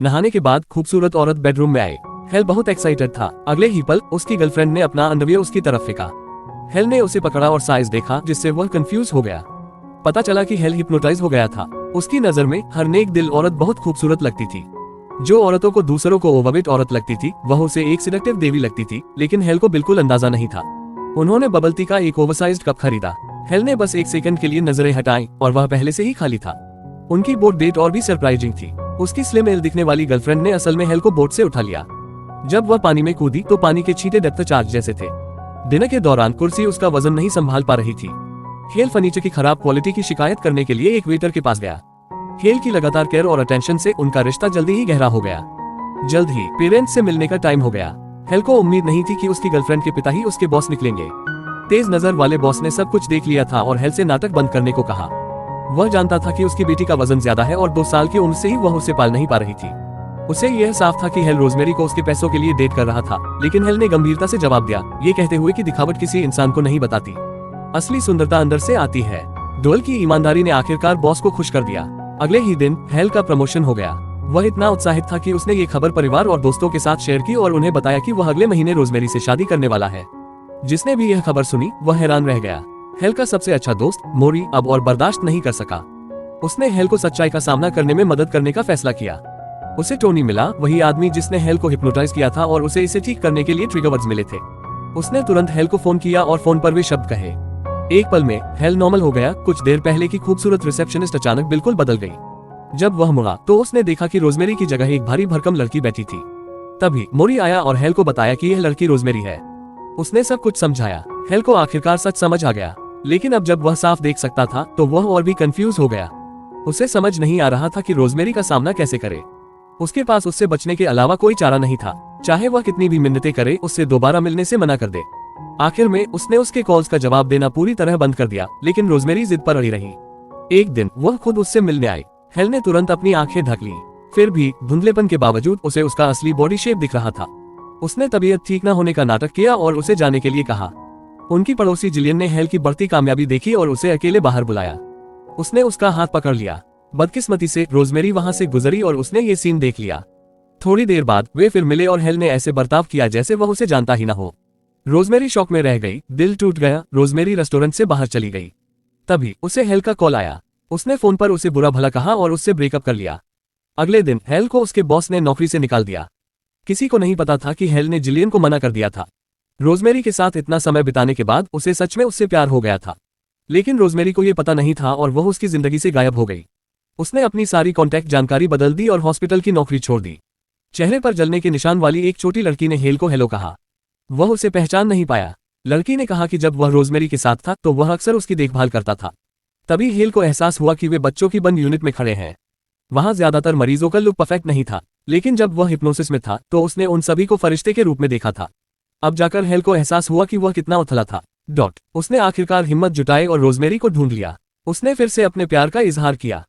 नहाने के बाद खूबसूरत औरत बेडरूम में आई। हेल बहुत एक्साइटेड था। अगले ही पल उसकी गर्लफ्रेंड ने अपना अंडरवियर उसकी तरफ फेंका। हेल ने उसे पकड़ा और साइज देखा, जिससे वह कंफ्यूज हो गया। पता चला कि हेल हिप्नोटाइज हो गया था। उसकी नजर में हर नेक दिल औरत बहुत खूबसूरत लगती थी। जो औरतों को दूसरों को ओवरवेट औरत लगती थी, वह उसे एक सिलेक्टिव देवी लगती थी, लेकिन हेल को बिल्कुल अंदाजा नहीं था। उन्होंने बबल टी का एक ओवरसाइज्ड कप खरीदा। हेल ने बस एक सेकंड के लिए नजरें हटाई और वह पहले से ही खाली था। उनकी बोट डेट और भी सरप्राइजिंग थी। उसकी स्लिम एल दिखने वाली गर्लफ्रेंड ने असल में हेल को बोट से उठा लिया। जब वह पानी में कूदी तो पानी के छींटे डेप्थ चार्ज जैसे थे। डिनर के दौरान कुर्सी उसका वजन नहीं संभाल पा रही थी। हेल फर्नीचर की खराब क्वालिटी की शिकायत करने के लिए एक वेटर के पास गया। हेल की लगातार केयर और अटेंशन से उनका रिश्ता जल्दी ही गहरा हो गया। जल्द ही पेरेंट्स से मिलने का टाइम हो गया। हेल को उम्मीद नहीं थी कि उसकी गर्लफ्रेंड के पिता ही उसके बॉस निकलेंगे। तेज नजर वाले बॉस ने सब कुछ देख लिया था और हेल से नाटक बंद करने को कहा। वह जानता था कि उसकी बेटी का वजन ज्यादा है और 2 साल की उम्र से ही वह उसे पाल नहीं पा रही थी। उसे यह साफ था कि हेल रोजमेरी को उसके पैसों के लिए डेट कर रहा था, लेकिन हेल ने गंभीरता से जवाब दिया, ये कहते हुए कि दिखावट किसी इंसान को नहीं बताती, असली सुंदरता अंदर से आती है। डोल की ईमानदारी ने आखिरकार बॉस को खुश कर दिया। अगले ही दिन हेल का प्रमोशन हो गया। वह इतना उत्साहित था कि उसने ये खबर परिवार और दोस्तों के साथ शेयर की और उन्हें बताया कि वह अगले महीने रोजमेरी से शादी करने वाला है। जिसने भी यह खबर सुनी वह हैरान रह गया। हेल का सबसे अच्छा दोस्त मोरी अब और बर्दाश्त नहीं कर सका। उसने हेल को सच्चाई का सामना करने में मदद करने का फैसला किया। उसे टोनी मिला, वही आदमी जिसने हेल को हिप्नोटाइज किया था और उसे इसे ठीक करने के लिए ट्रिगर वर्ड्स मिले थे। उसने तुरंत हेल को फोन किया और फोन पर वे शब्द कहे। एक पल में हेल नॉर्मल हो गया। कुछ देर पहले की खूबसूरत रिसेप्शनिस्ट अचानक बिल्कुल बदल गई। जब वह मुड़ा तो उसने देखा कि रोजमेरी की जगह एक भारी भरकम लड़की बैठी थी। तभी मोरी आया और हेल को बताया कि यह लड़की रोजमेरी है। उसने सब कुछ समझाया। हेल को आखिरकार सच समझ आ गया, लेकिन अब जब वह साफ देख सकता था तो वह और भी कंफ्यूज हो गया। उसे समझ नहीं आ रहा था कि रोजमेरी का सामना कैसे करे। उसके पास उससे बचने के अलावा कोई चारा नहीं था। चाहे वह कितनी भी मिन्नतें करे, उससे दोबारा मिलने से मना कर दे। आखिर में उसने उसके कॉल्स का जवाब देना पूरी तरह बंद कर दिया, लेकिन रोजमेरी जिद पर अड़ी रही। एक दिन वह खुद उससे मिलने आई। हेल ने तुरंत अपनी आंखें ढक ली। फिर भी धुंधलेपन के बावजूद उसे उसका असली बॉडी शेप दिख रहा था। उसने तबीयत ठीक न होने का नाटक किया और उसे जाने के लिए कहा। उनकी पड़ोसी जिलियन ने हेल की बढ़ती कामयाबी देखी और उसे अकेले बाहर बुलाया। उसने उसका हाथ पकड़ लिया। बदकिस्मती से रोजमेरी वहां से गुजरी और उसने ये सीन देख लिया। थोड़ी देर बाद वे फिर मिले और हेल ने ऐसे बर्ताव किया जैसे वह उसे जानता ही न हो। रोजमेरी शॉक में रह गई, दिल टूट गया। रोजमेरी रेस्टोरेंट से बाहर चली गई। तभी उसे हेल का कॉल आया। उसने फोन पर उसे बुरा भला कहा और उससे ब्रेकअप कर लिया। अगले दिन हेल को उसके बॉस ने नौकरी से निकाल दिया। किसी को नहीं पता था कि हेल ने जिलियन को मना कर दिया था। रोजमेरी के साथ इतना समय बिताने के बाद उसे सच में उससे प्यार हो गया था, लेकिन रोजमेरी को यह पता नहीं था और वह उसकी जिंदगी से गायब हो गई। उसने अपनी सारी कॉन्टैक्ट जानकारी बदल दी और हॉस्पिटल की नौकरी छोड़ दी। चेहरे पर जलने के निशान वाली एक छोटी लड़की ने हेल को हेलो कहा। वह उसे पहचान नहीं पाया। लड़की ने कहा कि जब वह रोजमेरी के साथ था तो वह अक्सर उसकी देखभाल करता था। तभी हेल को एहसास हुआ कि वे बच्चों की बंद यूनिट में खड़े हैं। वहां ज्यादातर मरीजों का लुक परफेक्ट नहीं था, लेकिन जब वह हिप्नोसिस में था तो उसने उन सभी को फरिश्ते के रूप में देखा था। अब जाकर हेल को एहसास हुआ कि वह कितना उथला था। उसने आखिरकार हिम्मत जुटाई और रोजमेरी को ढूंढ लिया। उसने फिर से अपने प्यार का इजहार किया।